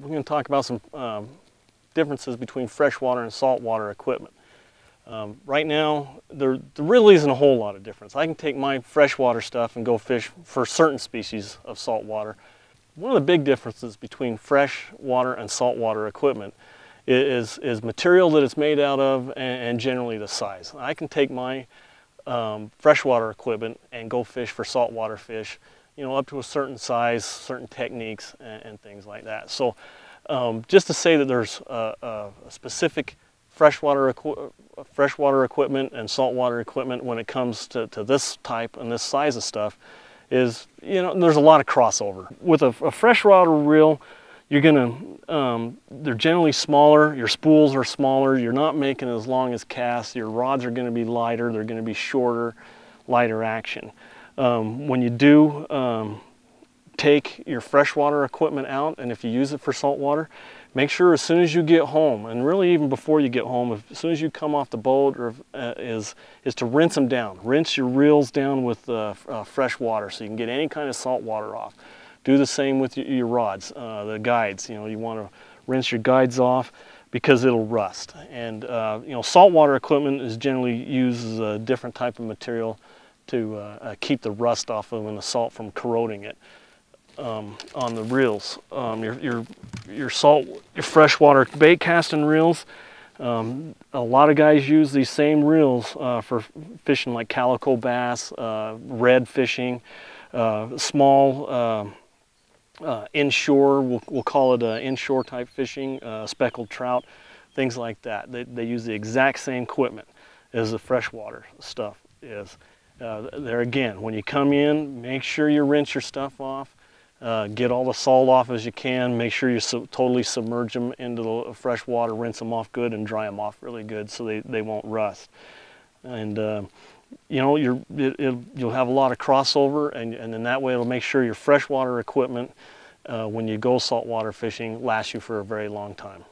we're going to talk about some differences between freshwater and saltwater equipment. Right now, there really isn't a whole lot of difference. I can take my freshwater stuff and go fish for certain species of saltwater. One of the big differences between freshwater and saltwater equipment is material that it's made out of and generally the size. I can take my freshwater equipment and go fish for saltwater fish, you know, up to a certain size, certain techniques, and things like that. So just to say that there's a specific freshwater equipment and saltwater equipment when it comes to this type and this size of stuff is, you know, there's a lot of crossover. With a freshwater reel, you're gonna, they're generally smaller, your spools are smaller, you're not making as long as casts, your rods are gonna be lighter, they're gonna be shorter, lighter action. When you do take your freshwater equipment out, and if you use it for saltwater, make sure as soon as you get home, and really even before you get home, as soon as you come off the boat, or is to rinse them down. Rinse your reels down with fresh water so you can get any kind of salt water off. Do the same with your rods, the guides. You know, you want to rinse your guides off because it'll rust. And you know, saltwater equipment is generally uses a different type of material to keep the rust off of and the salt from corroding it. On the reels, your freshwater bait casting reels, a lot of guys use these same reels for fishing like calico bass, red fishing, small inshore, we'll call it inshore type fishing, speckled trout, things like that. They use the exact same equipment as the freshwater stuff is. There again, when you come in, make sure you rinse your stuff off. Get all the salt off as you can. Make sure you totally submerge them into the fresh water, rinse them off good, and dry them off really good so they won't rust. And you know, you'll have a lot of crossover, and then that way it'll make sure your freshwater equipment, when you go saltwater fishing, lasts you for a very long time.